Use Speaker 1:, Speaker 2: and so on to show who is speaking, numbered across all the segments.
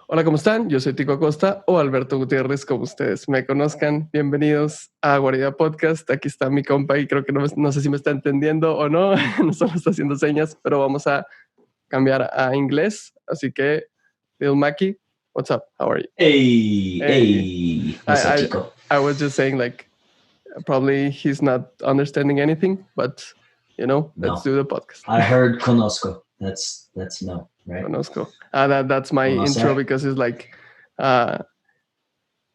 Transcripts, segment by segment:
Speaker 1: Hola, ¿cómo están? Yo soy Tico Acosta o Alberto Gutiérrez, como ustedes me conozcan. Bienvenidos a Guarida Podcast. Aquí está mi compa y creo que no sé si me está entendiendo o no, no solo está haciendo señas, pero vamos a cambiar a inglés. Así que, Little Macchi, what's up? How are you?
Speaker 2: Hey,
Speaker 1: Hey,
Speaker 2: hey, what's up,
Speaker 1: I, I,
Speaker 2: Tico?
Speaker 1: I was just saying, like, probably he's not understanding anything, but, let's
Speaker 2: No,
Speaker 1: do the podcast.
Speaker 2: I heard conozco. That's no, right?
Speaker 1: Conozco. That's my intro
Speaker 2: Conocer?
Speaker 1: because it's like, uh,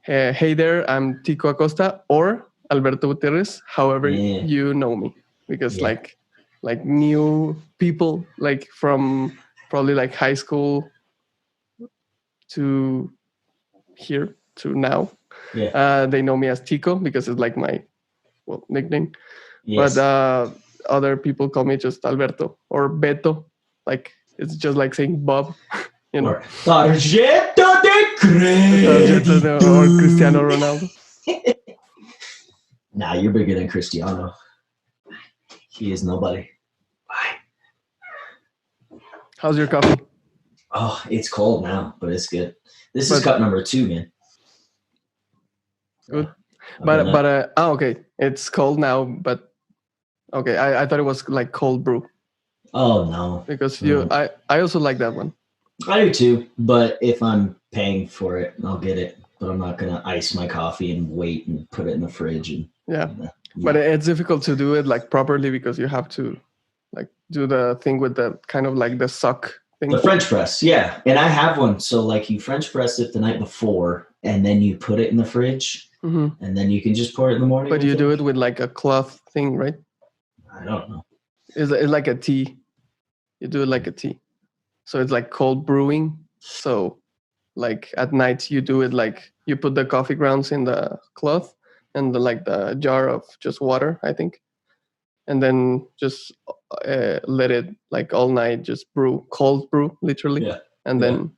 Speaker 1: hey there, I'm Tico Acosta or Alberto Gutierrez, however
Speaker 2: Yeah,
Speaker 1: you know me, because
Speaker 2: yeah,
Speaker 1: like new people, like from probably like high school to here to now,
Speaker 2: yeah.
Speaker 1: they know me as Tico because it's like my nickname. But
Speaker 2: Yes.
Speaker 1: other people call me just Alberto or Beto, like it's just like saying Bob, you know,
Speaker 2: Or tarjeta de
Speaker 1: or Cristiano
Speaker 2: crédito.
Speaker 1: Ronaldo.
Speaker 2: Nah, you're bigger than Cristiano. He is nobody. Bye.
Speaker 1: How's your coffee?
Speaker 2: Oh, it's cold now, but it's good. This is
Speaker 1: But
Speaker 2: cup number 2, man.
Speaker 1: good.
Speaker 2: I've
Speaker 1: But okay, it's cold now. But okay, I thought it was like cold brew
Speaker 2: Oh no,
Speaker 1: because
Speaker 2: no.
Speaker 1: I also like that one.
Speaker 2: I do too, but if I'm paying for it, I'll get it. But I'm not gonna ice my coffee and wait and put it in the fridge. And
Speaker 1: Yeah,
Speaker 2: yeah.
Speaker 1: but it's difficult to do it like properly because you have to like do the thing with the kind of like the suck thing.
Speaker 2: The French press, yeah, and I have one. So like you French press it the night before, and then you put it in the fridge, and then you can just pour it in the morning.
Speaker 1: But you do it with like a cloth thing, right?
Speaker 2: I don't know.
Speaker 1: It's like a tea. You do it like a tea, so it's like cold brewing. So like at night you do it like you put the coffee grounds in the cloth and like the jar of just water, I think, and then just let it like all night just brew, cold brew literally.
Speaker 2: Yeah.
Speaker 1: And then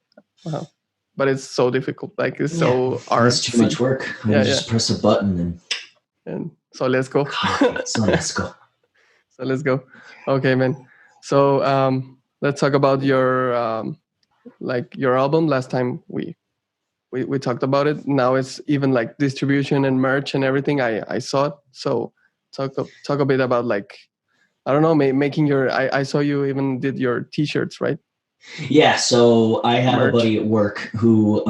Speaker 1: but it's so difficult, like it's so
Speaker 2: It's too much
Speaker 1: artsy.
Speaker 2: work. You just press a button
Speaker 1: and so let's go.
Speaker 2: So let's go.
Speaker 1: So let's go. Okay, man. So let's talk about your like your album. Last time we talked about it. Now it's even like distribution and merch and everything. I saw it. So talk a bit about like, I don't know, making your. I saw you even did your T-shirts, right?
Speaker 2: Yeah. So I have a buddy at work who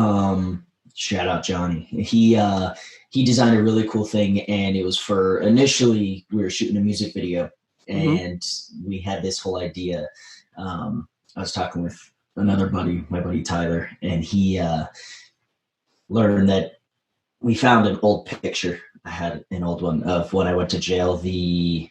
Speaker 2: shout out Johnny. He designed a really cool thing, and it was for initially we were shooting a music video, and we had this whole idea. I was talking with another buddy, my buddy Tyler, and he learned that we found an old picture. I had an old one of when I went to jail the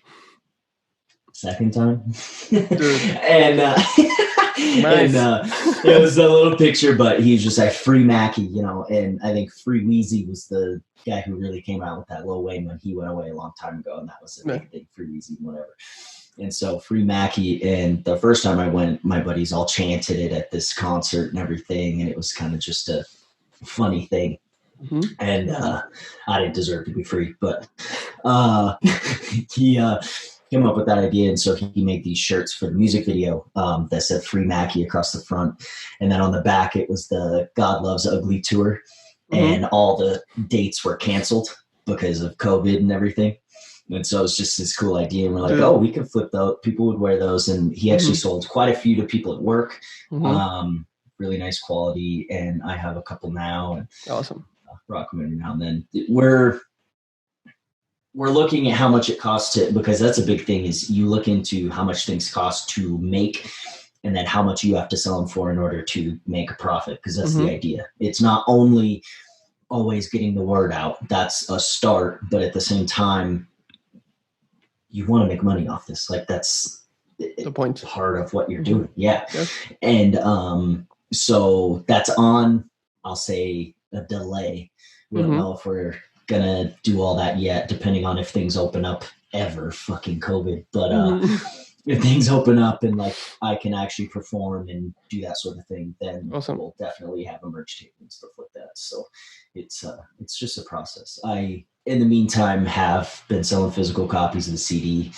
Speaker 2: second time, and nice. And it was a little picture, but he was just like Free Macchi, and I think Free Wheezy was the guy who really came out with that Lil Wayne when he went away a long time ago, and that was a big thing, Free Wheezy, whatever. And so Free Macchi, and the first time I went, my buddies all chanted it at this concert and everything, and it was kind of just a funny thing. And I didn't deserve to be free, but he came up with that idea, and so he made these shirts for the music video that said Free Macchi across the front, and then on the back it was the God Loves Ugly tour, and all the dates were canceled because of COVID and everything. And so it's just this cool idea, and we're like, oh, we can flip those. People would wear those, and he actually sold quite a few to people at work. Really nice quality, and I have a couple now. And
Speaker 1: awesome.
Speaker 2: Rock them every now and then. We're looking at how much it costs to, because that's a big thing, is you look into how much things cost to make, and then how much you have to sell them for in order to make a profit, because that's the idea. It's not only always getting the word out. That's a start, but at the same time, you want to make money off this. Like that's
Speaker 1: the point,
Speaker 2: part of what you're doing. Yeah. And so that's on, I'll say, a delay. We don't know if we're gonna do all that yet, depending on if things open up ever. Fucking COVID. But if things open up and like I can actually perform and do that sort of thing, then we'll definitely have a merch table and stuff like that. So it's just a process. I, in the meantime, have been selling physical copies of the CD.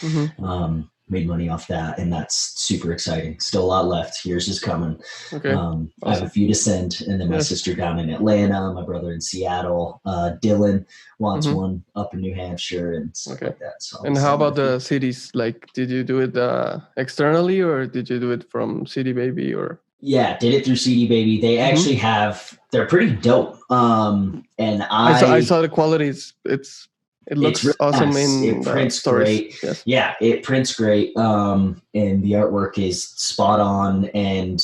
Speaker 2: made money off that, and that's super exciting. Still a lot left. Yours is coming.
Speaker 1: Okay. Awesome.
Speaker 2: I have a few to send, and then my sister down in Atlanta, my brother in Seattle, Dylan wants one up in New Hampshire and stuff like that. So
Speaker 1: and how about the CDs? Like, did you do it externally, or did you do it from CD Baby, or?
Speaker 2: Yeah, did it through CD Baby. They actually they're pretty dope. And I
Speaker 1: saw the quality. It looks really awesome.
Speaker 2: Nice. It prints great.
Speaker 1: Yes.
Speaker 2: Yeah, it prints great. And the artwork is spot on and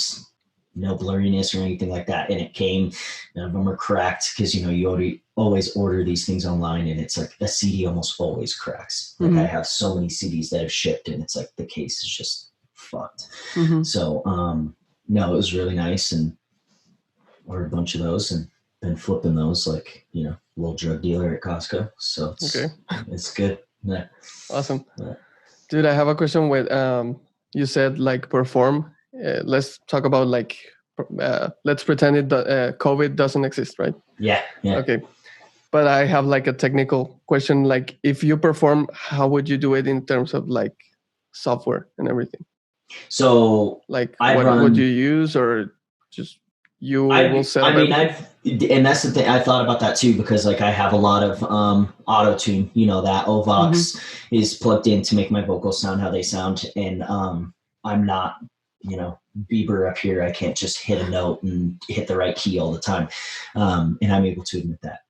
Speaker 2: no blurriness or anything like that. And it came, none of them are cracked because, you always order these things online and it's like a CD almost always cracks. Like I have so many CDs that have shipped and it's like the case is just fucked. So, no, it was really nice and ordered a bunch of those and been flipping those like, little drug dealer at Costco. So it's good. Yeah.
Speaker 1: Awesome. Yeah. Dude, I have a question with, you said like perform. Let's talk about like, let's pretend COVID doesn't exist, right?
Speaker 2: Yeah.
Speaker 1: Okay. But I have like a technical question. Like if you perform, how would you do it in terms of like software and everything?
Speaker 2: So
Speaker 1: like what would you use or just will set up
Speaker 2: and that's the thing. I thought about that too, because like I have a lot of auto tune, that Ovox is plugged in to make my vocals sound how they sound. And I'm not, Bieber up here. I can't just hit a note and hit the right key all the time. And I'm able to admit that.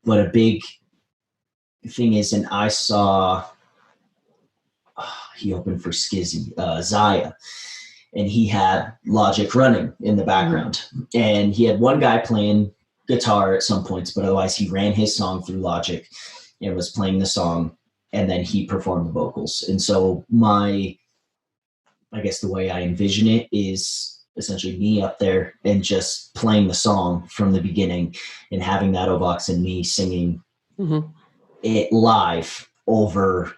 Speaker 2: But a big thing is, and I saw he opened for Skizzy, Zaya, and he had Logic running in the background. And he had one guy playing guitar at some points, but otherwise he ran his song through Logic and was playing the song, and then he performed the vocals. And so I guess the way I envision it is essentially me up there and just playing the song from the beginning and having that Ovox and me singing it live over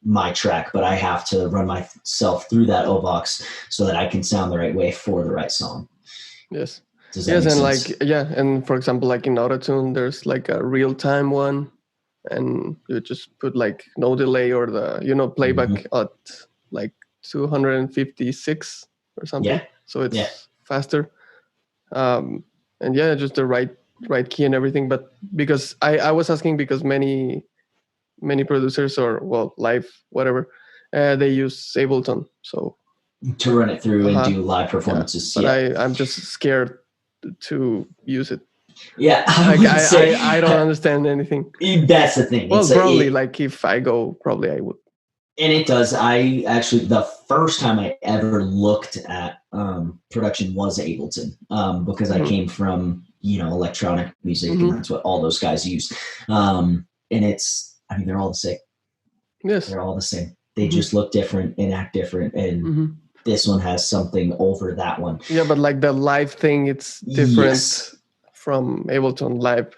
Speaker 2: my track, but I have to run myself through that Ovox so that I can sound the right way for the right song.
Speaker 1: Yes. Yes, and sense? And for example, like in Autotune, there's like a real-time one, and you just put like no delay or the playback at like 256 or something. Yeah. So it's faster. And just the right key and everything. But because I was asking because many producers or live whatever they use Ableton, so
Speaker 2: to run it through and do live performances.
Speaker 1: But I'm just scared to use it.
Speaker 2: Yeah,
Speaker 1: I don't understand anything.
Speaker 2: That's the thing.
Speaker 1: Well, probably like if I go, probably I would.
Speaker 2: And it does. I actually, the first time I ever looked at production was Ableton, because I came from electronic music, and that's what all those guys use. And they're all the same.
Speaker 1: Yes,
Speaker 2: they're all the same. They just look different and act different, and this one has something over that one.
Speaker 1: Yeah, but like the live thing, it's different from Ableton Live,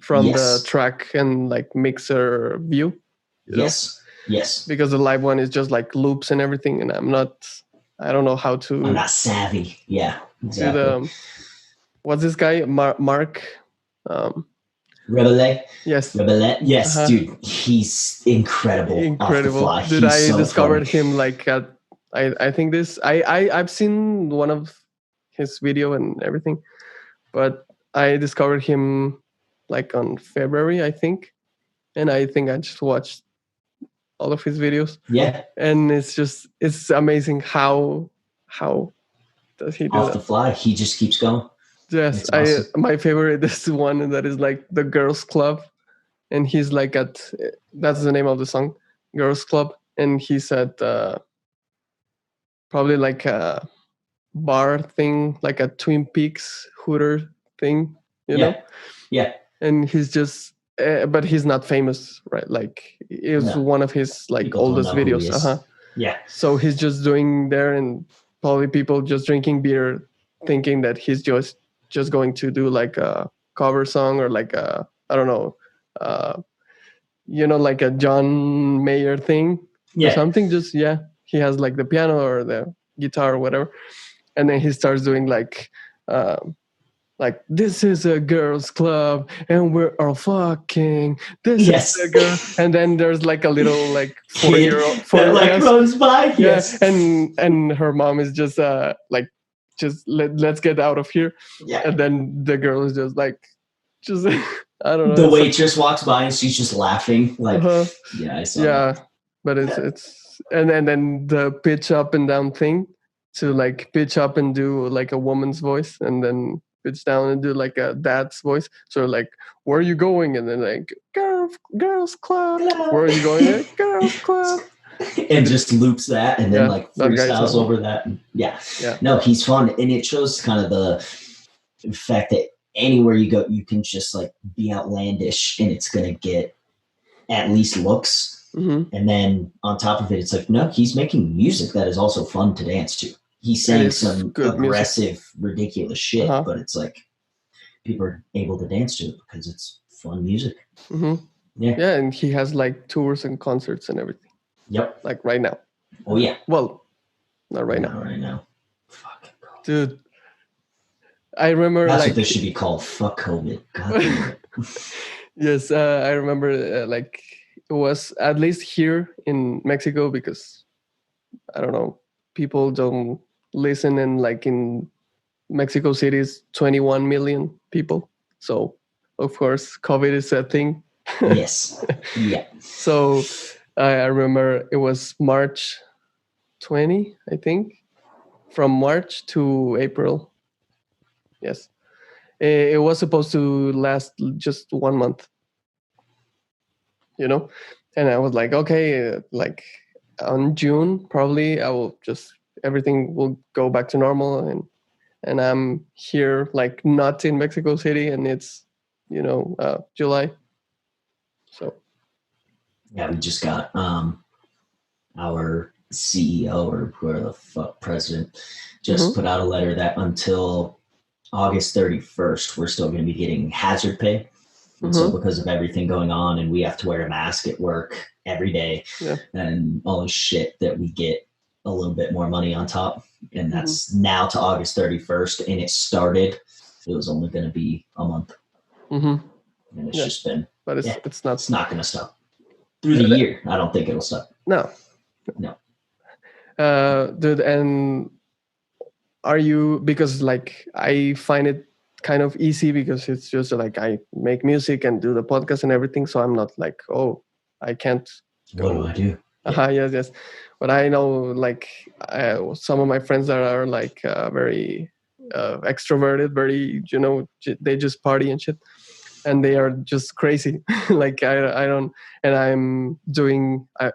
Speaker 1: from the track and like mixer view.
Speaker 2: Yes. Yes.
Speaker 1: Because the live one is just like loops and everything, and I don't know how to.
Speaker 2: I'm not savvy. Yeah, exactly.
Speaker 1: What's this guy? Mark.
Speaker 2: Rebele?
Speaker 1: Yes.
Speaker 2: Rebele? Yes, dude. He's incredible.
Speaker 1: Incredible.
Speaker 2: Off the fly.
Speaker 1: Dude, I discovered him like at, I think this, I've seen one of his video and everything, but I discovered him like on February, I think. And I think I just watched all of his videos.
Speaker 2: Yeah.
Speaker 1: And it's amazing how does he do
Speaker 2: off the fly. He just keeps going.
Speaker 1: Yes. Awesome. My favorite is the one that is like the Girls Club. And he's like that's the name of the song, Girls Club. And he's at probably like a bar thing, like a Twin Peaks Hooter thing, you know?
Speaker 2: Yeah.
Speaker 1: And he's just, but he's not famous, right? Like it was one of his like people oldest videos.
Speaker 2: Yeah.
Speaker 1: So he's just doing there, and probably people just drinking beer, thinking that he's just going to do like a cover song or like a, I don't know, like a John Mayer thing or something. Just he has like the piano or the guitar or whatever, and then he starts doing like like, this is a girls' club and we're all fucking. This
Speaker 2: Yes.
Speaker 1: is a girl, and then there's like a little like
Speaker 2: Kid
Speaker 1: 4-year-old,
Speaker 2: that like runs by.
Speaker 1: yeah,
Speaker 2: Yes.
Speaker 1: and her mom is just like, just let's get out of here.
Speaker 2: Yeah.
Speaker 1: And then the girl is just like, just I don't know.
Speaker 2: The waitress walks by and she's just laughing. Like, yeah, I saw
Speaker 1: yeah,
Speaker 2: that.
Speaker 1: but it's and then the pitch up and down thing to like pitch up and do like a woman's voice, and then pitch down and do like a dad's voice. So like, where are you going? And then like, girls club. Where are you going? Like, girls club.
Speaker 2: And just loops that, and then like freestyles over that. And
Speaker 1: yeah.
Speaker 2: No, he's fun, and it shows kind of the fact that anywhere you go, you can just like be outlandish, and it's gonna get at least looks.
Speaker 1: Mm-hmm.
Speaker 2: And then on top of it, it's like, no, he's making music that is also fun to dance to. He's saying some aggressive, music. Ridiculous shit, but it's like people are able to dance to it because it's fun music.
Speaker 1: Mm-hmm. Yeah, and he has like tours and concerts and everything.
Speaker 2: Yep.
Speaker 1: Like right now.
Speaker 2: Oh yeah.
Speaker 1: Well, not right now.
Speaker 2: Not right now. Fucking God.
Speaker 1: Dude. I remember
Speaker 2: that's
Speaker 1: like
Speaker 2: what this should be called. Fuck COVID. God damn it.
Speaker 1: Yes, I remember like it was at least here in Mexico, because I don't know, people don't listen, and like in Mexico City is 21 million people. So of course COVID is a thing.
Speaker 2: Yes. Yeah.
Speaker 1: So I remember it was March 20, I think, from March to April. Yes. It was supposed to last just 1 month, you know? And I was like, okay, like on June, probably I will just, everything will go back to normal. And I'm here, like not in Mexico City, and it's, July. So.
Speaker 2: Yeah, we just got our CEO, or whoever the fuck president, just put out a letter that until August 31st, we're still going to be getting hazard pay. And so because of everything going on, and we have to wear a mask at work every day, and all this shit, that we get a little bit more money on top. And that's now to August 31st. And it was only going to be a month. And it's just been,
Speaker 1: but it's
Speaker 2: not going to stop through the year. I don't think it'll stop.
Speaker 1: No. Dude, and are you, because like I find it kind of easy, because it's just like I make music and do the podcast and everything, so I'm not like, oh, I can't go.
Speaker 2: What do I do?
Speaker 1: Yes. But I know like some of my friends that are like very extroverted, very, they just party and shit, and they are just crazy. Like I don't, and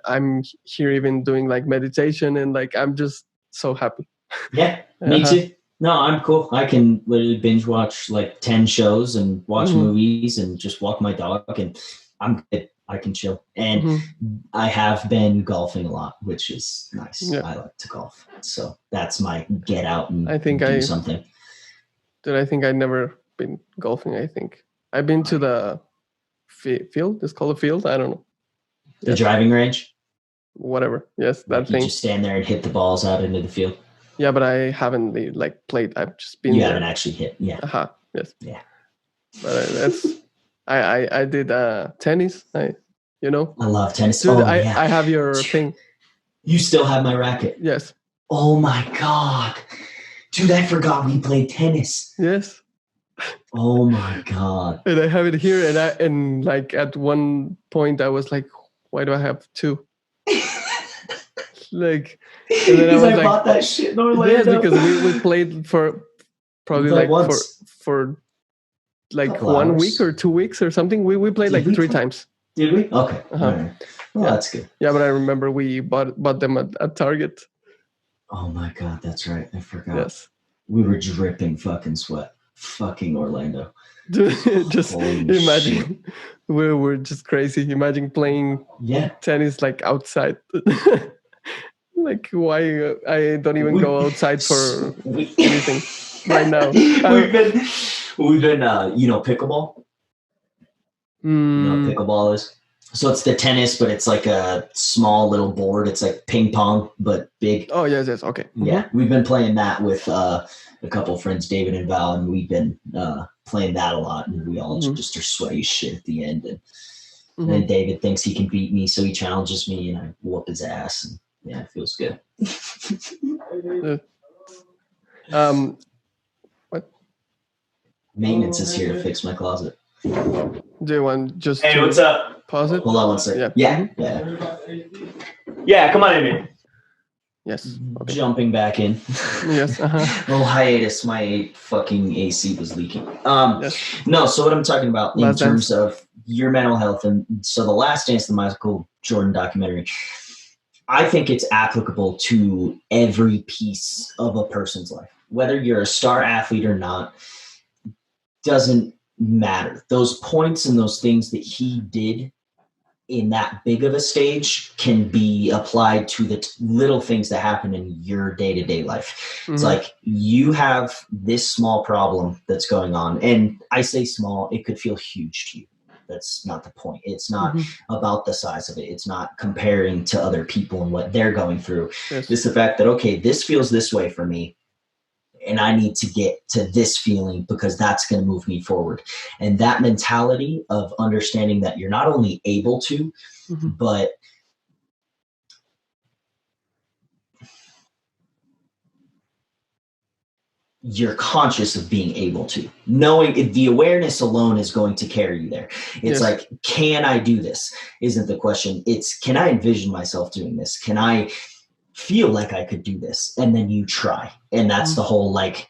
Speaker 1: I'm here even doing like meditation, and like I'm just so happy.
Speaker 2: Yeah, me too. No, I'm cool. I can literally binge watch like 10 shows and watch movies and just walk my dog, and I'm good. I can chill. And I have been golfing a lot, which is nice. Yeah. I like to golf. So that's my get out and do something.
Speaker 1: Dude, I think I've never been golfing. I think I've been to the field. It's called a field. I don't know.
Speaker 2: The driving range?
Speaker 1: Whatever. Yes, that thing.
Speaker 2: You just stand there and hit the balls out into the field.
Speaker 1: Yeah, but I haven't like played. I've just been.
Speaker 2: You haven't actually hit. Yeah.
Speaker 1: Yes.
Speaker 2: Yeah.
Speaker 1: But that's. I did tennis. I
Speaker 2: love tennis.
Speaker 1: Dude, I have your thing.
Speaker 2: You still have my racket?
Speaker 1: Yes.
Speaker 2: Oh my God, dude! I forgot we played tennis.
Speaker 1: Yes.
Speaker 2: Oh my God.
Speaker 1: And I have it here, and like at one point I was like, why do I have two? Like, and then
Speaker 2: I bought that shit in Orlando.
Speaker 1: Yes, because we played for probably like for like 1 week or 2 weeks or something. We played like 3 times.
Speaker 2: Did we? Okay. Right. Well, that's good.
Speaker 1: Yeah, but I remember we bought them at Target.
Speaker 2: Oh my God, that's right. I forgot.
Speaker 1: Yes.
Speaker 2: We were dripping fucking sweat. Fucking Orlando.
Speaker 1: Just imagine. We're just crazy. Imagine playing tennis like outside. Like, why I don't even go outside for anything right now.
Speaker 2: We've been pickleball. You know what pickleball is? So it's the tennis, but it's like a small little board. It's like ping pong, but big.
Speaker 1: Oh, yes. Okay.
Speaker 2: Yeah, we've been playing that with a couple of friends, David and Val, and we've been playing that a lot. And we all just are sweaty shit at the end. And then David thinks he can beat me, so he challenges me, and I whoop his ass. And yeah, it feels good.
Speaker 1: What?
Speaker 2: Maintenance is here to fix my closet.
Speaker 1: Do you want just
Speaker 3: Hey,
Speaker 1: to
Speaker 3: what's up?
Speaker 1: pause it?
Speaker 2: Hold on one second.
Speaker 1: Yeah.
Speaker 3: Yeah, come on in, man.
Speaker 1: Yes. Okay.
Speaker 2: Jumping back in.
Speaker 1: Yes.
Speaker 2: Little hiatus. My fucking AC was leaking.
Speaker 1: Yes.
Speaker 2: No, so what I'm talking about in
Speaker 1: Last
Speaker 2: terms
Speaker 1: Dance.
Speaker 2: of your mental health, and so the Last Dance, the Michael Jordan documentary, I think it's applicable to every piece of a person's life. Whether you're a star athlete or not, doesn't matter. Those points and those things that he did in that big of a stage can be applied to the little things that happen in your day-to-day life. It's like you have this small problem that's going on, and I say small, it could feel huge to you. That's not the point. It's not about the size of it. It's not comparing to other people and what they're going through.
Speaker 1: Yes.
Speaker 2: It's the fact that, okay, this feels this way for me, and I need to get to this feeling because that's going to move me forward. And that mentality of understanding that you're not only able to, but you're conscious of being able to. Knowing the awareness alone is going to carry you there. It's like, can I do this? Isn't the question. It's, can I envision myself doing this? Can I feel like I could do this? And then you try. And that's the whole, like,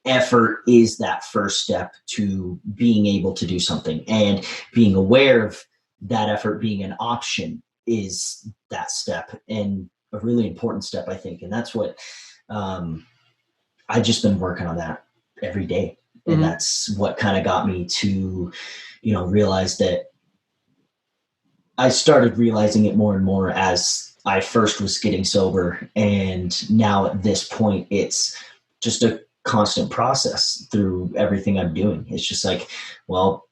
Speaker 2: effort is that first step to being able to do something, and being aware of that effort being an option is that step, and a really important step, I think. And that's what I've just been working on that every day. And that's what kind of got me to, realize that I started realizing it more and more as I first was getting sober. And now at this point, it's just a constant process through everything I'm doing. It's just like, well,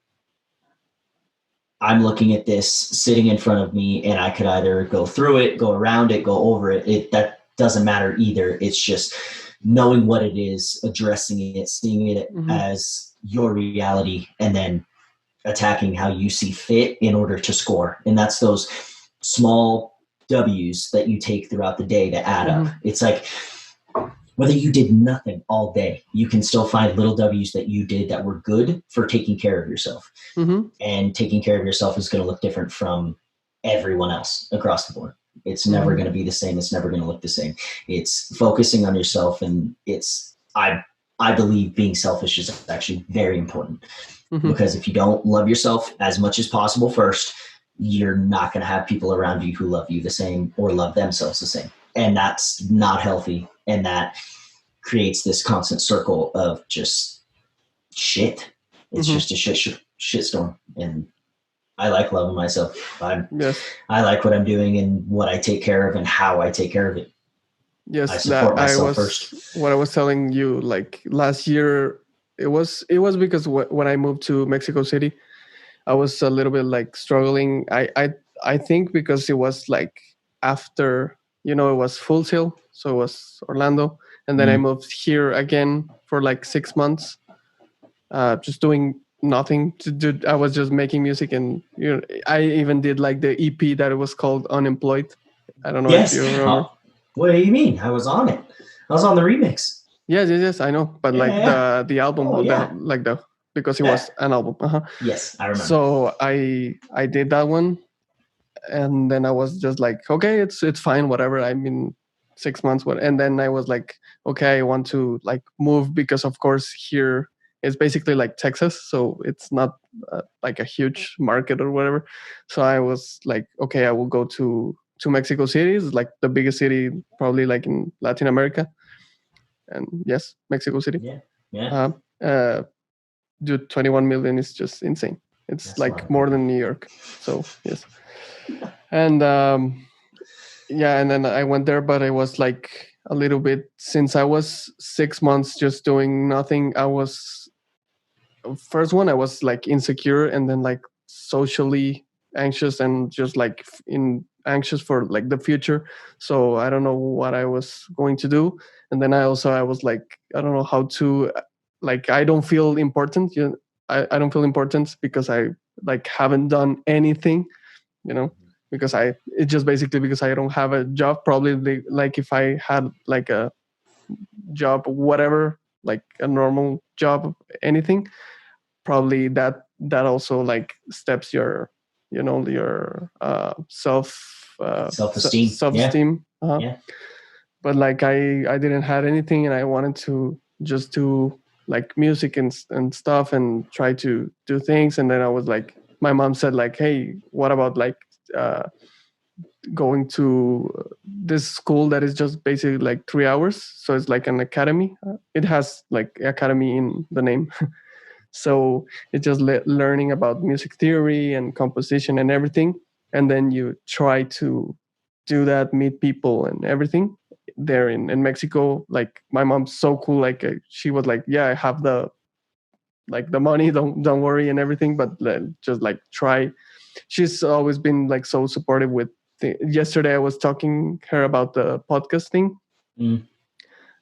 Speaker 2: I'm looking at this sitting in front of me, and I could either go through it, go around it, go over it. That doesn't matter either. It's just knowing what it is, addressing it, seeing it as your reality, and then attacking how you see fit in order to score. And that's those small W's that you take throughout the day to add up. It's like, whether you did nothing all day, you can still find little W's that you did that were good for taking care of yourself. And taking care of yourself is going to look different from everyone else across the board. It's never going to be the same. It's never going to look the same. It's focusing on yourself. And it's, I believe being selfish is actually very important, because if you don't love yourself as much as possible first, you're not going to have people around you who love you the same or love themselves the same. And that's not healthy. And that creates this constant circle of just shit. It's just a shit storm. And I like loving myself. I like what I'm doing and what I take care of and how I take care of it.
Speaker 1: Yes,
Speaker 2: I support myself first.
Speaker 1: What I was telling you, like last year, it was because when I moved to Mexico City, I was a little bit like struggling. I think because it was like after, it was Full Sail, so it was Orlando, and then I moved here again for like 6 months, just doing nothing to do. I was just making music, and I even did like the EP that it was called Unemployed. I don't know if you remember.
Speaker 2: What do you mean? I was on it. I was on the remix.
Speaker 1: Yes, I know. But the album, because it was an album.
Speaker 2: Yes, I remember.
Speaker 1: So I did that one, and then I was just like, okay, it's fine, whatever. I mean, 6 months, and then I was like, okay, I want to like move, because of course here it's basically like Texas, so it's not like a huge market or whatever. So I was like, okay, I will go to Mexico City. It's like the biggest city probably like in Latin America. And yes, Mexico City. Dude, 21 million is just insane. It's That's like more than New York. So yes. And and then I went there, but I was like a little bit, since I was 6 months just doing nothing. I was like insecure, and then like socially anxious and just like in anxious for like the future. So I don't know what I was going to do. And then I was like, I don't know how to, like, I don't feel important. I don't feel important because I like haven't done anything, because it's just basically because I don't have a job. Probably like if I had like a job, whatever, like a normal job, anything, probably that also like steps your, your
Speaker 2: Self-esteem. Yeah.
Speaker 1: self-esteem.
Speaker 2: Yeah.
Speaker 1: But like I didn't had anything, and I wanted to just do like music and stuff and try to do things. And then I was like, my mom said like, hey, what about like going to this school that is just basically like 3 hours, so it's like an academy. It has like academy in the name. So it's just learning about music theory and composition and everything. And then you try to do that, meet people and everything there in Mexico. Like my mom's so cool. Like she was like, yeah, I have the money, don't worry and everything, but just like try. She's always been like so supportive with yesterday I was talking her about the podcast thing.
Speaker 2: Mm.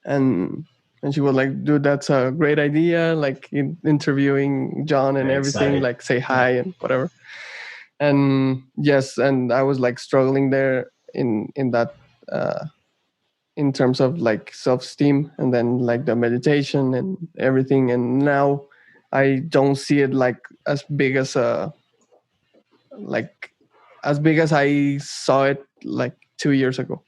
Speaker 1: and she was like, dude, that's a great idea, like interviewing John and
Speaker 2: Very
Speaker 1: everything,
Speaker 2: excited.
Speaker 1: like say hi and whatever. And yes, and I was like struggling there in that in terms of like self-esteem, and then like the meditation and everything. And now I don't see it like as big as a like as big as I saw it like 2 years ago.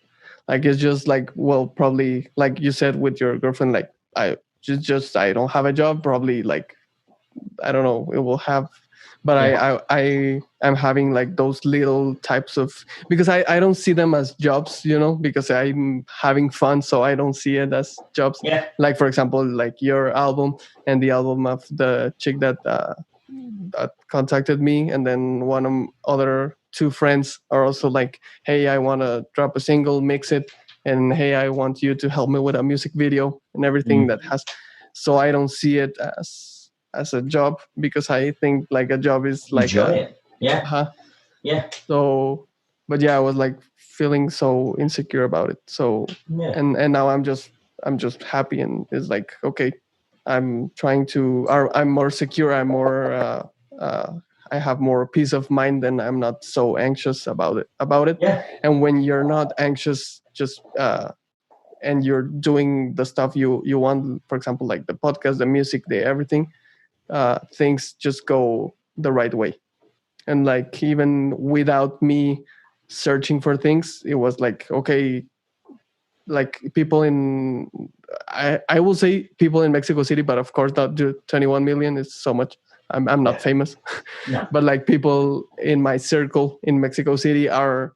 Speaker 1: Like it's just like, well, probably like you said with your girlfriend, like I just I don't have a job. Probably like I don't know, it will have, but
Speaker 2: Yeah.
Speaker 1: I am having like those little types of, because I don't see them as jobs, because I'm having fun, so I don't see it as jobs.
Speaker 2: Yeah.
Speaker 1: Like for example, like your album and the album of the chick that contacted me, and then one of other two friends are also like, hey, I want to drop a single, mix it, and hey, I want you to help me with a music video and everything
Speaker 2: Mm.
Speaker 1: that has. So I don't see it as a job, because I think like a job is like
Speaker 2: Enjoy
Speaker 1: a
Speaker 2: it. Yeah. Yeah.
Speaker 1: so. But yeah, I was like feeling so insecure about it. So
Speaker 2: Yeah.
Speaker 1: and now I'm just happy, and it's like, okay, I'm trying to, or I'm more secure, I'm more uh, I have more peace of mind, and I'm not so anxious about it.
Speaker 2: Yeah.
Speaker 1: And when you're not anxious, just and you're doing the stuff you want, for example, like the podcast, the music, the everything, things just go the right way. And like even without me searching for things, it was like, okay, like people in, I will say people in Mexico City, but of course not 21 million is so much. I'm not
Speaker 2: Yeah.
Speaker 1: famous.
Speaker 2: No.
Speaker 1: But like people in my circle in Mexico City are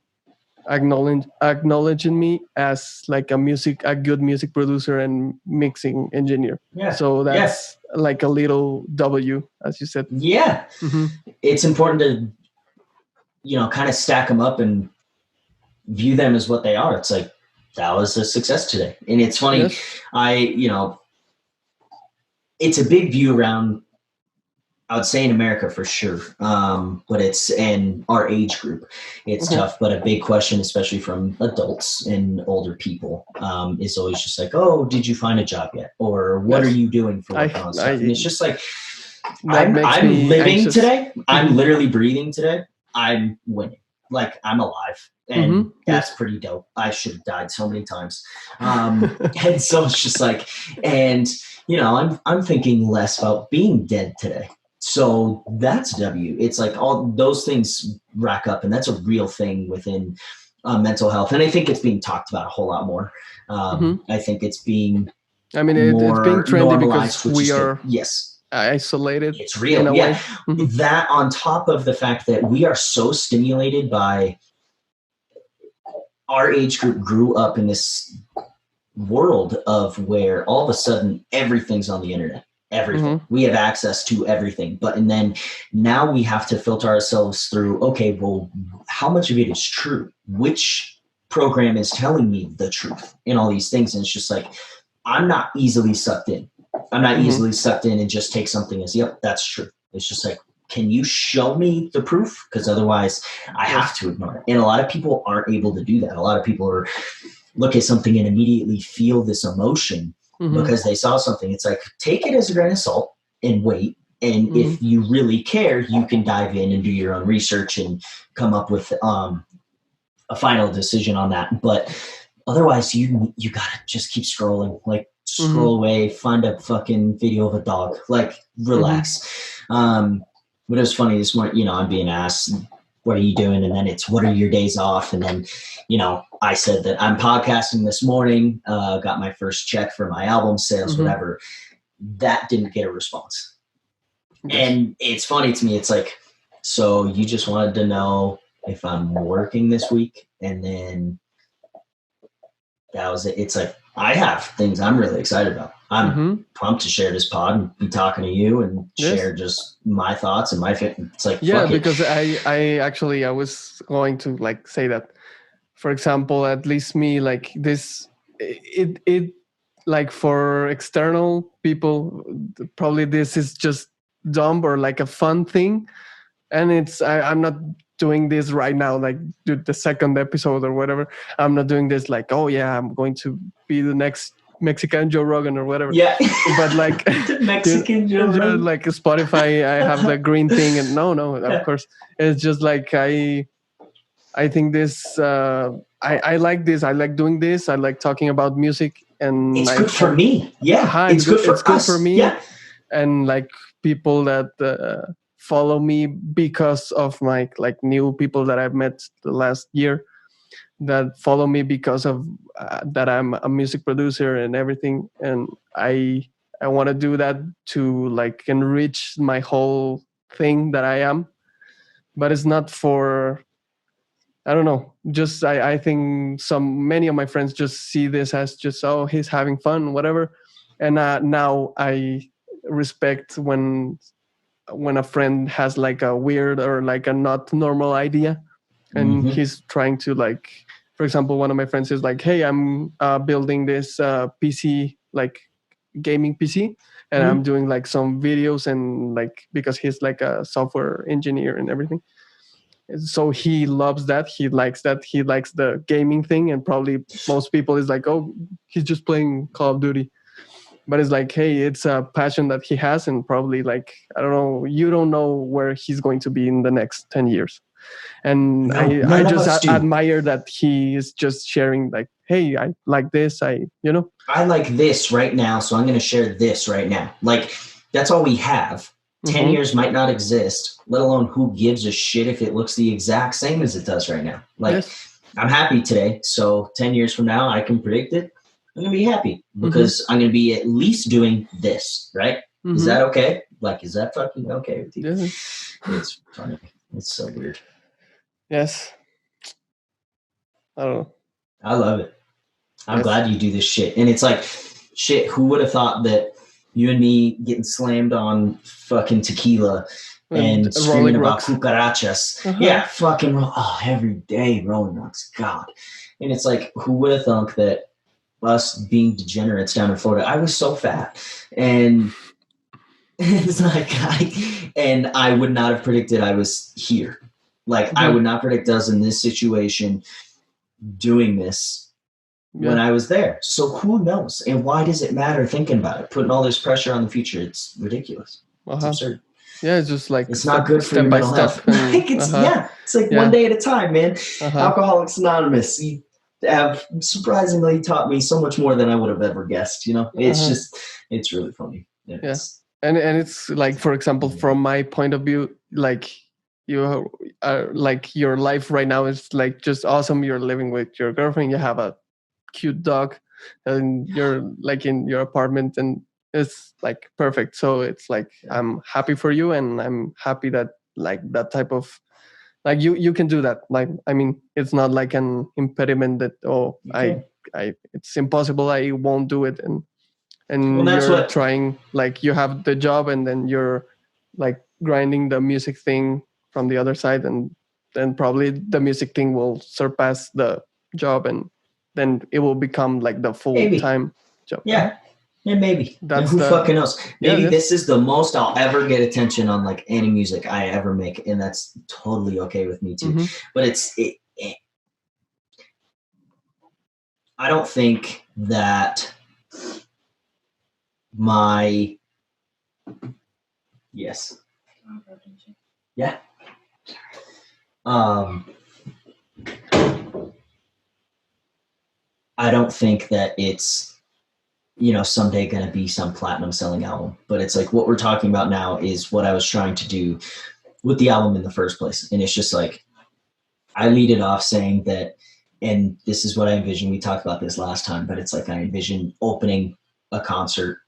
Speaker 1: acknowledging me as like a good music producer and mixing engineer.
Speaker 2: Yeah.
Speaker 1: So
Speaker 2: Yeah.
Speaker 1: that's like a little W, as you said.
Speaker 2: Yeah. It's important to, kind of stack them up and view them as what they are. It's like, that was a success today. And it's funny.
Speaker 1: Yes.
Speaker 2: It's a big view around, I would say in America for sure. But it's in our age group, it's tough. But a big question, especially from adults and older people, is always just like, oh, did you find a job yet? Or what are you doing for working on stuff? And it's just like, I'm living anxious today. I'm literally breathing today. I'm winning. Like I'm alive. And that's pretty dope. I should have died so many times. And so it's just like, and I'm thinking less about being dead today. So that's W. It's like all those things rack up, and that's a real thing within mental health. And I think it's being talked about a whole lot more. I think it's being,
Speaker 1: it's being trendy because we are
Speaker 2: good. Yes,
Speaker 1: isolated.
Speaker 2: It's real. In a way. That on top of the fact that we are so stimulated by our age group grew up in this world of where all of a sudden everything's on the internet. Everything. We have access to everything. And then now we have to filter ourselves through, okay, well, how much of it is true? Which program is telling me the truth in all these things? And it's just like, I'm not easily sucked in. I'm not easily sucked in and just take something as, yep, that's true. It's just like, can you show me the proof? Because otherwise I have to ignore it. And a lot of people aren't able to do that. A lot of people are look at something and immediately feel this emotion because they saw something. It's like, take it as a grain of salt and wait. And if you really care, you can dive in and do your own research and come up with a final decision on that. But otherwise, you gotta just keep scrolling. Like, scroll away, find a fucking video of a dog. Like, relax. But it was funny this morning. You know, I'm being asked, "What are you doing?" And then it's, "What are your days off?" And then, you know, I said that I'm podcasting this morning. Got my first check for my album sales, whatever. That didn't get a response. And it's funny to me. It's like, so you just wanted to know if I'm working this week, and then that was it. It's like, I have things I'm really excited about. I'm pumped to share this pod and be talking to you and share just my thoughts and my fit. It's like,
Speaker 1: because I was going to like say that, for example, at least me, like this, it like for external people, probably this is just dumb or like a fun thing, and it's I'm not doing this right now, like the second episode or whatever. I'm not doing this like, oh yeah, I'm going to be the next Mexican Joe Rogan or whatever.
Speaker 2: Yeah.
Speaker 1: But like
Speaker 2: Mexican Joe Rogan.
Speaker 1: Like Spotify, I have the green thing, and no, of course, it's just like I think this. I like this. I like doing this. I like talking about music, and
Speaker 2: it's good for me. Yeah, it's good for me. Yeah.
Speaker 1: And like people that follow me because of my like new people that I've met the last year, that follow me because of that I'm a music producer and everything, and I want to do that to like enrich my whole thing that I am, but it's not for, I don't know, just I think many of my friends just see this as just, oh, he's having fun, whatever. And now I respect when a friend has like a weird or like a not normal idea, and he's trying to like, for example, one of my friends is like, hey, I'm building this PC, like gaming PC, and I'm doing like some videos, and like, because he's like a software engineer and everything. So he loves that. He likes that. He likes the gaming thing. And probably most people is like, oh, he's just playing Call of Duty. But it's like, hey, it's a passion that he has. And probably like, I don't know, you don't know where he's going to be in the next 10 years. And I just admire that he is just sharing like, hey, I like this. I like
Speaker 2: this right now. So I'm going to share this right now. Like, that's all we have. 10 years might not exist, let alone who gives a shit if it looks the exact same as it does right now. Like, I'm happy today. So 10 years from now, I can predict it. I'm going to be happy because I'm going to be at least doing this, right? Is that okay? Like, is that fucking okay with you? Yeah. It's funny. It's so weird.
Speaker 1: Yes. I don't know.
Speaker 2: I love it. I'm glad you do this shit. And it's like, shit, who would have thought that you and me getting slammed on fucking tequila and screaming about cucarachas. Yeah, fucking every day Rolling Rocks. God. And it's like, who would have thunk that us being degenerates down in Florida, I was so fat. And it's like, I would not have predicted I was here. Like, I would not predict us in this situation doing this when I was there. So who knows? And why does it matter thinking about it? Putting all this pressure on the future, it's ridiculous. It's absurd.
Speaker 1: Yeah, it's just like
Speaker 2: it's not good for your mental health. Like it's like one day at a time, man. Alcoholics Anonymous. You have surprisingly taught me so much more than I would have ever guessed. You know, it's just, it's really funny.
Speaker 1: And it's like, for example, from my point of view, like you are like, your life right now is like just awesome. You're living with your girlfriend. You have a cute dog, and you're like in your apartment, and it's like perfect. So it's like, I'm happy for you, and I'm happy that like that type of like you can do that. Like, I mean, it's not like an impediment that I it's impossible, I won't do it. And you're trying, like, you have the job, and then you're like grinding the music thing from the other side, and then probably the music thing will surpass the job, and then it will become like the full-time job.
Speaker 2: Yeah. And maybe. And
Speaker 1: That's
Speaker 2: who
Speaker 1: the
Speaker 2: fucking knows?
Speaker 1: yeah,
Speaker 2: Maybe
Speaker 1: yes.
Speaker 2: this is the most I'll ever get attention on like any music I ever make, and that's totally okay with me too.
Speaker 1: Mm-hmm.
Speaker 2: But I don't think that my yes. Yeah. I don't think that it's someday going to be some platinum selling album, but it's like what we're talking about now is what I was trying to do with the album in the first place. And it's just like, I lead it off saying that, and this is what I envision. We talked about this last time, but it's like I envision opening a concert,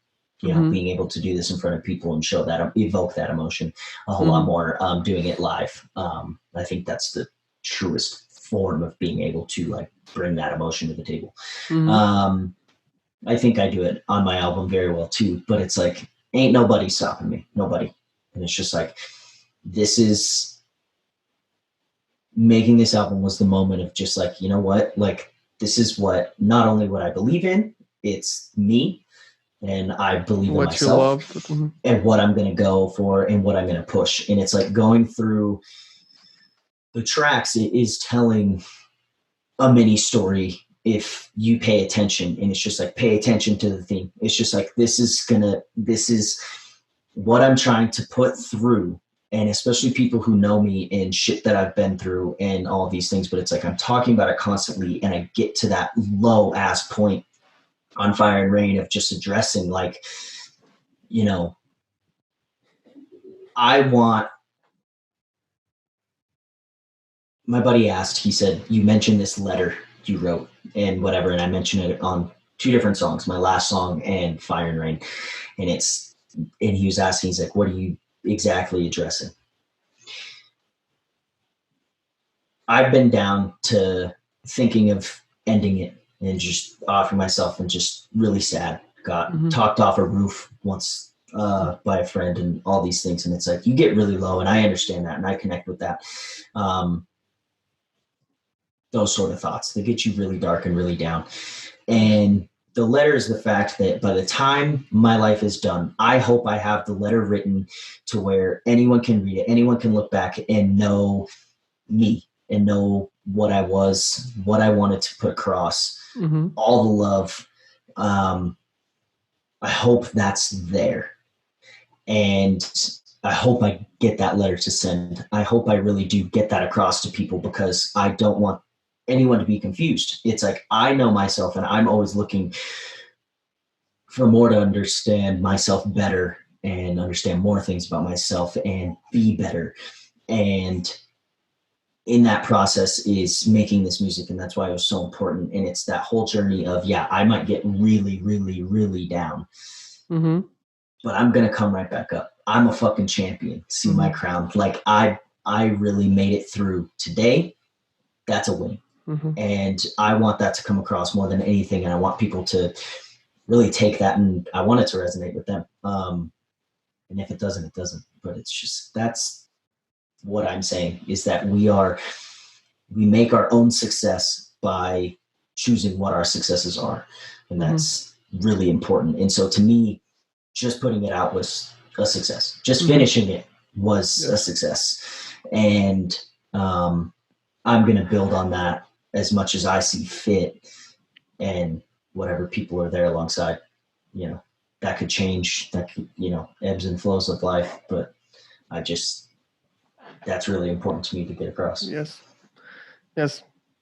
Speaker 1: Mm-hmm.
Speaker 2: being able to do this in front of people and show that, evoke that emotion a whole lot
Speaker 1: Mm-hmm.
Speaker 2: more, doing it live. I think that's the truest form of being able to like bring that emotion to the table.
Speaker 1: Mm-hmm.
Speaker 2: I think I do it on my album very well too, but it's like, ain't nobody stopping me, nobody. And it's just like, this is making this album was the moment of just like, you know what, like this is what, not only what I believe in, it's me and I believe in
Speaker 1: What you
Speaker 2: myself
Speaker 1: love. Mm-hmm.
Speaker 2: and what I'm going to go for and what I'm going to push. And it's like going through the tracks, it is telling a mini story if you pay attention. And it's just like, pay attention to the theme. It's just like, this is what I'm trying to put through. And especially people who know me and shit that I've been through and all these things, but it's like I'm talking about it constantly and I get to that low ass point on Fire and Rain of just addressing like, I want, my buddy asked, he said, you mentioned this letter you wrote and whatever, and I mentioned it on 2 different songs, my last song and Fire and Rain. And he was asking, he's like, what are you exactly addressing? I've been down to thinking of ending it and just offering myself and just really sad. Got talked off a roof once by a friend and all these things. And it's like, you get really low and I understand that and I connect with that. Those sort of thoughts, they get you really dark and really down. And the letter is the fact that by the time my life is done, I hope I have the letter written to where anyone can read it. Anyone can look back and know me and know what I was, what I wanted to put across, all the love. I hope that's there. And I hope I get that letter to send. I hope I really do get that across to people because I don't want anyone to be confused. It's like, I know myself and I'm always looking for more to understand myself better and understand more things about myself and be better. And in that process is making this music. And that's why it was so important. And it's that whole journey of, yeah, I might get really, really, really down, but I'm going to come right back up. I'm a fucking champion. See my crown. Like I really made it through today. That's a win. And I want that to come across more than anything. And I want people to really take that and I want it to resonate with them. And if it doesn't, it doesn't. But it's just, that's what I'm saying is that we make our own success by choosing what our successes are. And that's really important. And so to me, just putting it out was a success. Just finishing it was a success. And I'm going to build on that as much as I see fit and whatever people are there alongside, that could change, that could, ebbs and flows of life. But that's really important to me to get across.
Speaker 1: Yes.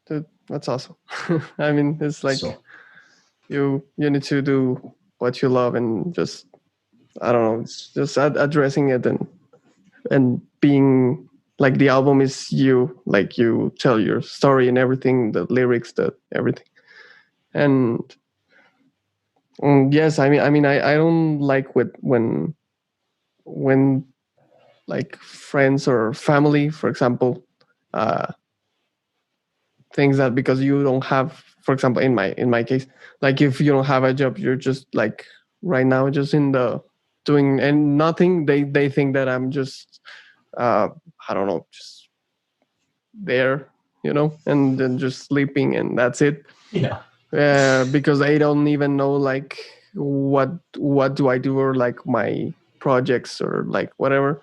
Speaker 1: Dude, that's awesome. I mean, it's like you need to do what you love and just, I don't know, just addressing it and being like the album is you, like you tell your story and everything, the lyrics, everything. And yes, I don't like when like friends or family, for example, things that because you don't have, for example, in my case, like if you don't have a job, you're just like right now just in the doing and nothing. They think that I'm just I don't know, just there, and then just sleeping and that's it.
Speaker 2: Yeah.
Speaker 1: Because they don't even know like what do I do, or like my projects or like whatever.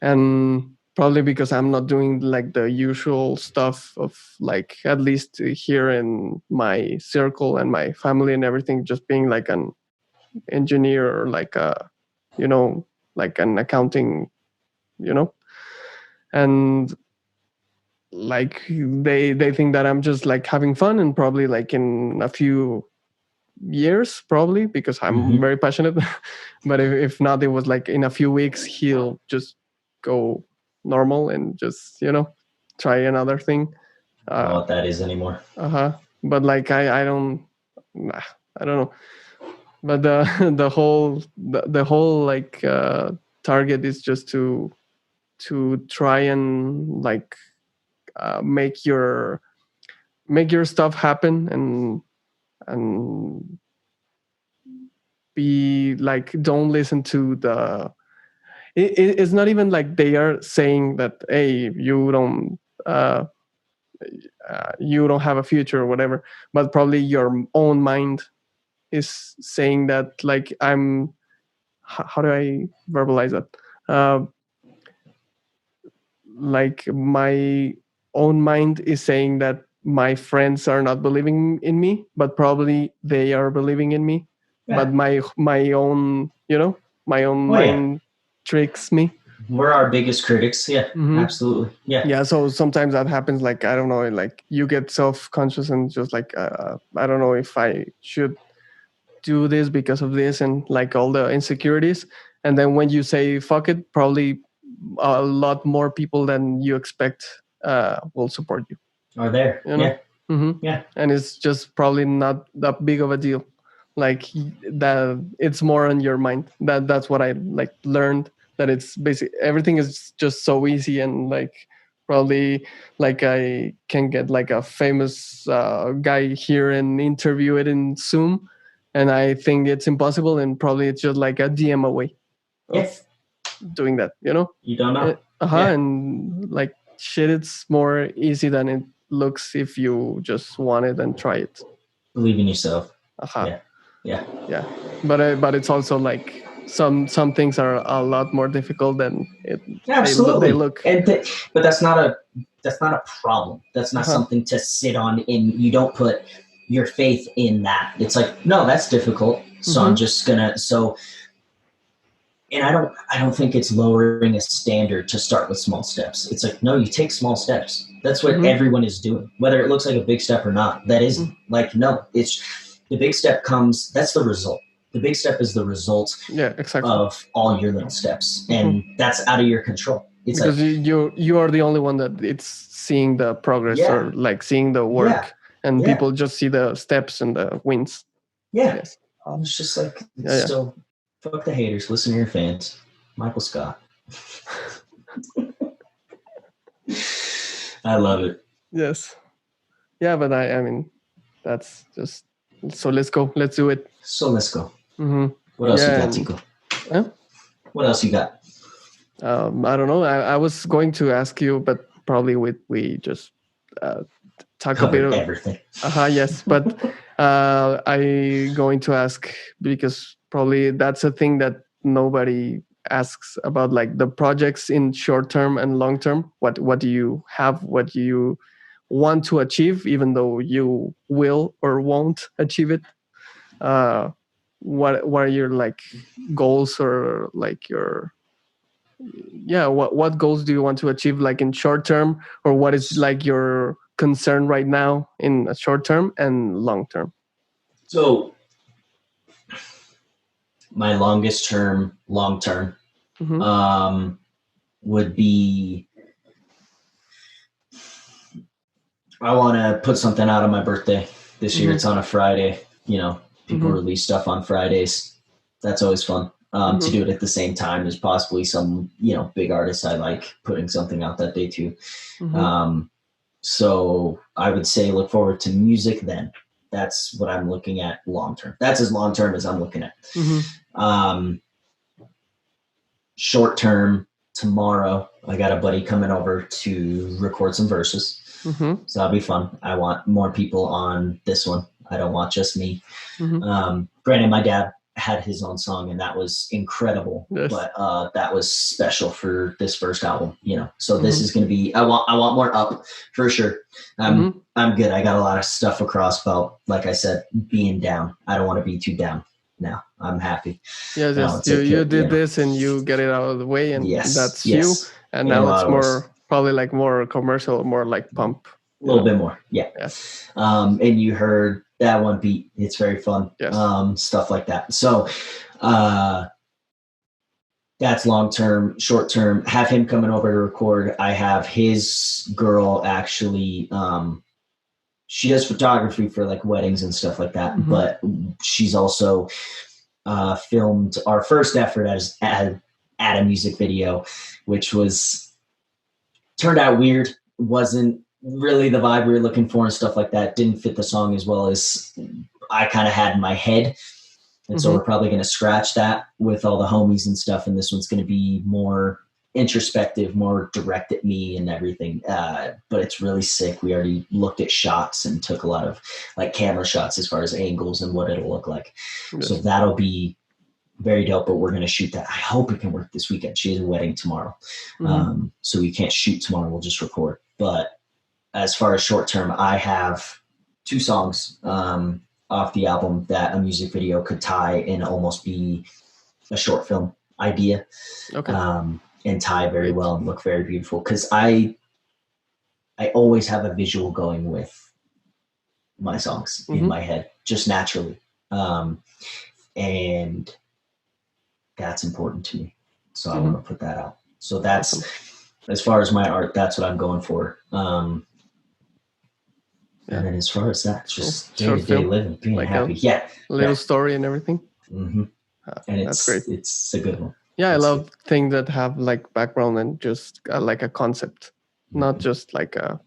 Speaker 1: And probably because I'm not doing like the usual stuff of like, at least here in my circle and my family and everything, just being like an engineer or like a, you know, like an accounting, you know. And like they think that I'm just like having fun, and probably like in a few years, probably because I'm
Speaker 2: Mm-hmm.
Speaker 1: very passionate. But if not, it was like in a few weeks he'll just go normal and just, you know, try another thing.
Speaker 2: I don't know
Speaker 1: uh
Speaker 2: what that is anymore.
Speaker 1: but like I don't, nah, I don't know. But the the whole like target is just to try and like make your stuff happen, and be like, don't listen to the, it's not even like they are saying that, hey, uh, you don't have a future or whatever, but probably your own mind is saying that, like, how do I verbalize that, uh, like my own mind is saying that my friends are not believing in me, but probably they are believing in me.
Speaker 2: Yeah.
Speaker 1: But my own, you know, my own
Speaker 2: Oh yeah.
Speaker 1: mind tricks me.
Speaker 2: We're our biggest critics. Yeah.
Speaker 1: Mm-hmm.
Speaker 2: Absolutely. Yeah.
Speaker 1: Yeah, so sometimes that happens, like, I don't know, like you get self-conscious and just like, I don't know if I should do this because of this, and like all the insecurities. And then when you say fuck it, probably a lot more people than you expect will support you,
Speaker 2: Are there?
Speaker 1: you know.
Speaker 2: Yeah.
Speaker 1: Hmm.
Speaker 2: Yeah.
Speaker 1: And it's just probably not that big of a deal, like that. It's more on your mind. That's what I like learned, that it's basic, everything is just so easy, and like probably like I can get like a famous guy here and interview it in Zoom, and I think it's impossible, and probably it's just like a DM away
Speaker 2: Yeah.
Speaker 1: of doing that, you know.
Speaker 2: You don't know. Yeah.
Speaker 1: And like shit, it's more easy than it looks if you just want it and try it.
Speaker 2: Believe in yourself.
Speaker 1: Uh-huh.
Speaker 2: Yeah. Yeah.
Speaker 1: Yeah. But it's also like some things are a lot more difficult than they
Speaker 2: Absolutely.
Speaker 1: look.
Speaker 2: But that's not a problem. That's not
Speaker 1: Uh-huh.
Speaker 2: something to sit on. In you don't put your faith in that. It's like, no, that's difficult. So I'm just gonna and I don't think it's lowering a standard to start with small steps. It's like, no, you take small steps. That's what everyone is doing, whether it looks like a big step or not. That isn't. Like, no, it's the big step comes. That's the result. The big step is the result of all your little steps, and that's out of your control. It's
Speaker 1: because
Speaker 2: like,
Speaker 1: you are the only one that it's seeing the progress, or like seeing the work, and people just see the steps and the wins.
Speaker 2: Yeah. Yes. It's just like, so fuck the haters. Listen to your fans. Michael Scott. I love it.
Speaker 1: Yes. Yeah, but I mean, that's just, so let's go. Let's do it.
Speaker 2: So let's go. What else you got, Tico? What else you got?
Speaker 1: I don't know. I was going to ask you, but probably we just talk
Speaker 2: Covered
Speaker 1: a bit of
Speaker 2: everything.
Speaker 1: Yes, but I going to ask, because probably that's a thing that nobody asks about, like the projects in short term and long term. What do you have? What do you want to achieve, even though you will or won't achieve it? What are your like goals, or like your, what goals do you want to achieve, like in short term, or what is like your concern right now in a short term and long term?
Speaker 2: So my longest term, long term, would be, I want to put something out on my birthday this year. It's on a Friday. You know, people release stuff on Fridays. That's always fun. To do it at the same time as possibly some, big artists I like putting something out that day too. So I would say look forward to music then. That's what I'm looking at long term. That's as long term as I'm looking at. Short term, tomorrow, I got a buddy coming over to record some verses. So that'll be fun. I want more people on this one. I don't want just me.
Speaker 1: Mm-hmm.
Speaker 2: Granted, my dad had his own song, and that was incredible.
Speaker 1: Yes.
Speaker 2: But that was special for this first album, you know. So this
Speaker 1: Mm-hmm.
Speaker 2: is going to be. I want more up for sure.
Speaker 1: Mm-hmm.
Speaker 2: I'm good. I got a lot of stuff across about, like I said, being down. I don't want to be too down. No, I'm happy.
Speaker 1: Yes,
Speaker 2: And I
Speaker 1: yes.
Speaker 2: want to take
Speaker 1: You
Speaker 2: care. You
Speaker 1: did
Speaker 2: know.
Speaker 1: this and you get it out of the way, and
Speaker 2: Yes.
Speaker 1: that's you.
Speaker 2: Yes.
Speaker 1: And
Speaker 2: In a
Speaker 1: now
Speaker 2: lot
Speaker 1: it's
Speaker 2: of ways.
Speaker 1: more probably like more commercial, more like pump.
Speaker 2: A little bit more, yeah.
Speaker 1: Yes.
Speaker 2: And you heard that one beat. It's very fun.
Speaker 1: Yes.
Speaker 2: Stuff like that. So that's long term. Short term, have him coming over to record. I have his girl actually. She does photography for like weddings and stuff like that, but she's also filmed our first effort at a music video, which was turned out weird. Wasn't really the vibe we were looking for and stuff like that. Didn't fit the song as well as I kind of had in my head. And so we're probably going to scratch that with all the homies and stuff. And this one's going to be more introspective, more direct at me and everything. But it's really sick. We already looked at shots and took a lot of like camera shots as far as angles and what it'll look like. Yes. So that'll be very dope, but we're going to shoot that. I hope it can work this weekend. She has a wedding tomorrow. So we can't shoot tomorrow. We'll just record. But as far as short term, I have 2 songs off the album that a music video could tie and almost be a short film idea. Okay. And tie very well and look very beautiful. Because I always have a visual going with my songs in my head, just naturally. And that's important to me. So I want to put that out. So that's, as far as my art, that's what I'm going for. And then as far as that, just day-to-day living, being like happy. A
Speaker 1: little story and everything.
Speaker 2: And
Speaker 1: that's great.
Speaker 2: It's a good one.
Speaker 1: Yeah, I love things that have like background and just like a concept, not just like a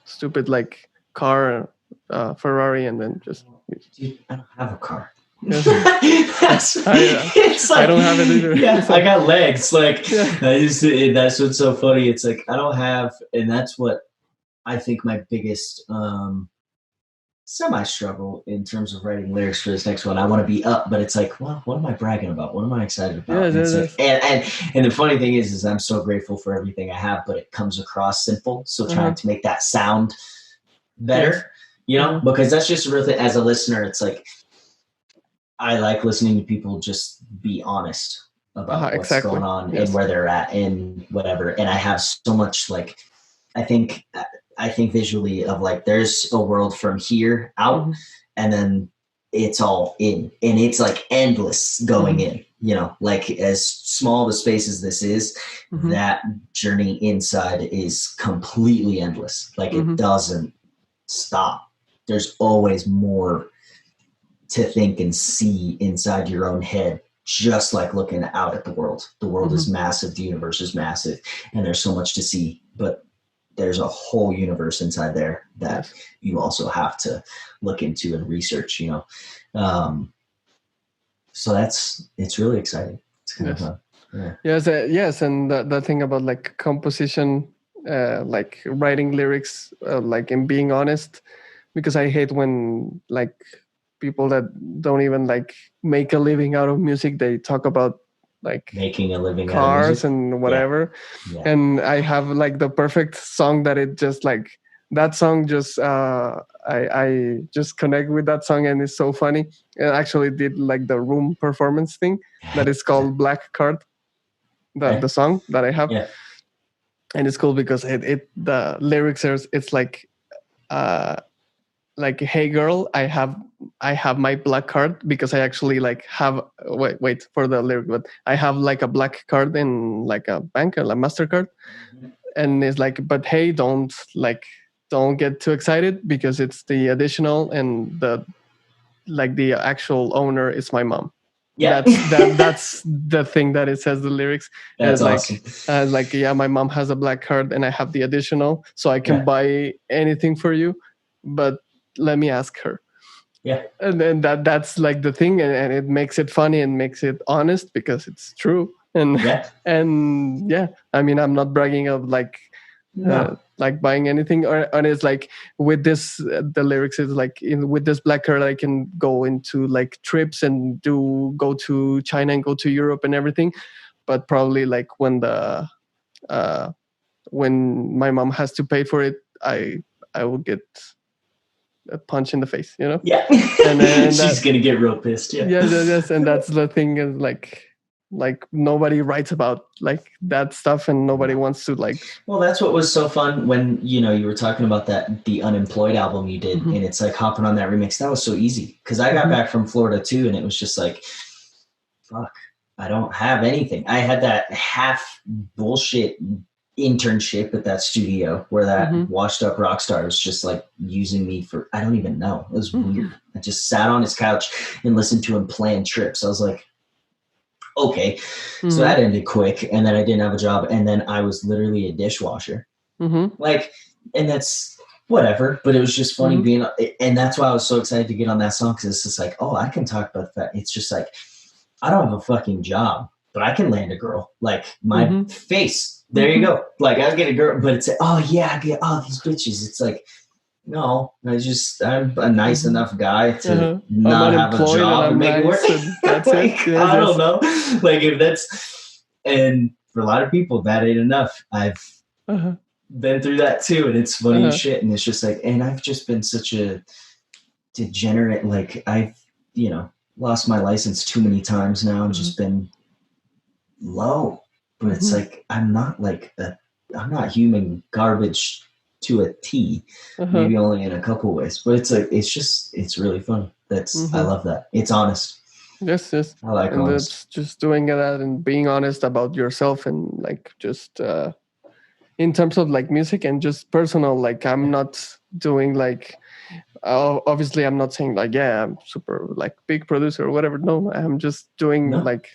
Speaker 1: stupid like car, Ferrari, and then just.
Speaker 2: Dude, I don't have a car.
Speaker 1: I don't have it either.
Speaker 2: Yeah, I got legs. Like that's what's so funny. It's like I don't have, and that's what I think my biggest semi-struggle in terms of writing lyrics for this next one. I want to be up, but it's like, well, what am I bragging about? What am I excited about? And the funny thing is I'm so grateful for everything I have, but it comes across simple. So trying to make that sound better, you know, because that's just a real thing. As a listener, it's like I like listening to people just be honest about what's going on and where they're at and whatever. And I have so much like, I think visually of like there's a world from here out and then it's all in and it's like endless going in, you know, like as small of a space as this is, that journey inside is completely endless. Like it doesn't stop. There's always more to think and see inside your own head, just like looking out at the world. The world is massive. The universe is massive and there's so much to see, but there's a whole universe inside there that you also have to look into and research, you know? So it's really exciting. It's kind of fun. Yeah.
Speaker 1: Yes. And the thing about like composition, like writing lyrics, like and being honest, because I hate when like people that don't even like make a living out of music, they talk about like
Speaker 2: making a living
Speaker 1: cars and whatever. And I have like the perfect song that it just like that song just I just connect with that song and it's so funny. I actually did like the room performance thing that is called Black Card, the song that I have. And it's cool because it the lyrics are, it's like hey girl, I have my black card, because I actually like have wait for the lyric, but I have like a black card in like a bank or a MasterCard, and it's like, but hey, don't get too excited because it's the additional, and the actual owner is my mom. Yeah, that's the thing that it says the lyrics.
Speaker 2: That's awesome.
Speaker 1: Like yeah, my mom has a black card and I have the additional, so I can buy anything for you, but let me ask her.
Speaker 2: Yeah.
Speaker 1: And then that's like the thing, and it makes it funny and makes it honest because it's true. And and I mean, I'm not bragging of like like buying anything, or it's like with this the lyrics is like with this black card I can go into like trips and go to China and go to Europe and everything, but probably like when my mom has to pay for it, I will get a punch in the face, you know.
Speaker 2: Yeah.
Speaker 1: And then
Speaker 2: she's gonna get real pissed. Yeah.
Speaker 1: Yes, and that's the thing is like nobody writes about like that stuff, and nobody wants to like.
Speaker 2: Well, that's what was so fun when you were talking about the Unemployed album you did, and it's like hopping on that remix. That was so easy because I got back from Florida too, and it was just like, fuck, I don't have anything. I had that half bullshit internship at that studio where that washed up rock star was just like using me for, I don't even know. It was weird. I just sat on his couch and listened to him plan trips. I was like, okay. So that ended quick, and then I didn't have a job, and then I was literally a dishwasher. Like, and that's whatever, but it was just funny being, and that's why I was so excited to get on that song, because it's just like, oh, I can talk about that. It's just like, I don't have a fucking job, but I can land a girl. Like my face. There you go. Like I get a girl, but it's like, oh yeah, I get all these bitches. It's like, no, I'm a nice enough guy to not have a job and make it work. That's like, it. I don't know. Like if that's, and for a lot of people that ain't enough. I've been through that too, and it's funny as shit. And it's just like, and I've just been such a degenerate. Like I've, lost my license too many times now and just been low. But it's like, I'm not human garbage to a T, maybe only in a couple ways, but it's like, it's really fun. I love that. It's honest.
Speaker 1: Yes.
Speaker 2: I like
Speaker 1: and
Speaker 2: honest.
Speaker 1: It's just doing that and being honest about yourself, and like just in terms of like music and just personal, like I'm not doing like, obviously I'm not saying like, yeah, I'm super like big producer or whatever. No, I'm just doing like,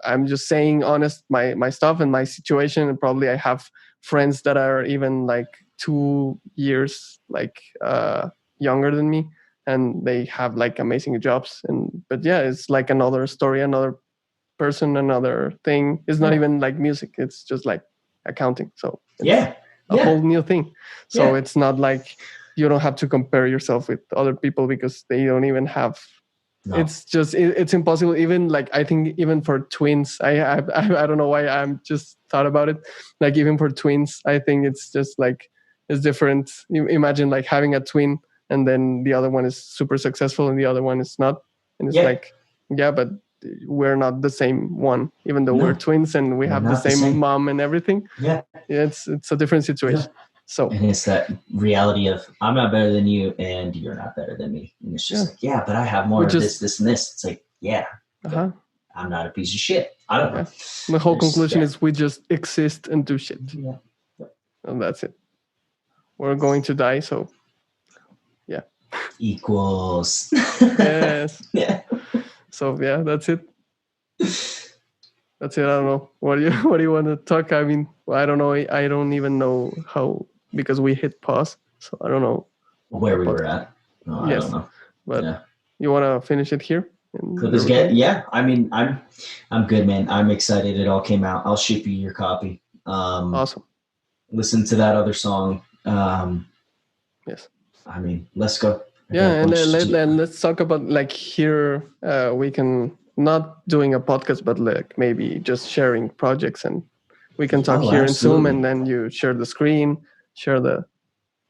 Speaker 1: I'm just saying honest my stuff and my situation. And probably I have friends that are even like 2 years like younger than me, and they have like amazing jobs. But yeah, it's like another story, another person, another thing. It's not even like music, it's just like accounting. So it's a whole new thing. So it's not like you don't have to compare yourself with other people because they don't even have. No. It's just it's impossible. Even like I think even for twins, I don't know why I'm just thought about it. Like even for twins, I think it's just like it's different. You imagine like having a twin and then the other one is super successful and the other one is not, and it's like but we're not the same one, even though we're twins and we have the same mom and everything. It's a different situation. So,
Speaker 2: and it's that reality of I'm not better than you and you're not better than me. And it's just like, but I have more of this, and this. It's like, I'm not a piece of shit. I don't know.
Speaker 1: The whole conclusion is we just exist and do shit. And that's it. We're going to die, so
Speaker 2: equals.
Speaker 1: Yes. So that's it. That's it. I don't know. What do you want to talk? I mean, I don't know. I don't even know how, because we hit pause, so I don't know
Speaker 2: where we were at. No, I don't know.
Speaker 1: But you want to finish it here?
Speaker 2: I mean, I'm good, man. I'm excited. It all came out. I'll ship you your copy.
Speaker 1: Awesome.
Speaker 2: Listen to that other song.
Speaker 1: Yes.
Speaker 2: I mean, let's go.
Speaker 1: And let's talk about like here. We can not doing a podcast, but like maybe just sharing projects, and we can talk here in Zoom, and then you share the screen, share the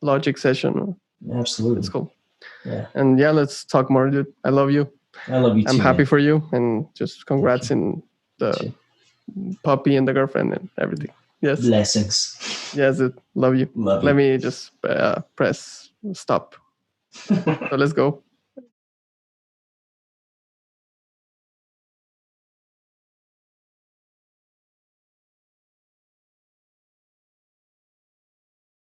Speaker 1: Logic session.
Speaker 2: Absolutely.
Speaker 1: It's cool.
Speaker 2: Yeah.
Speaker 1: And let's talk more, dude. I love you.
Speaker 2: I love you too.
Speaker 1: I'm happy for you, and just congrats in the puppy and the girlfriend and everything. Yes.
Speaker 2: Blessings.
Speaker 1: Yes, dude. Love you.
Speaker 2: Love
Speaker 1: Let
Speaker 2: you.
Speaker 1: me just press stop. So let's go.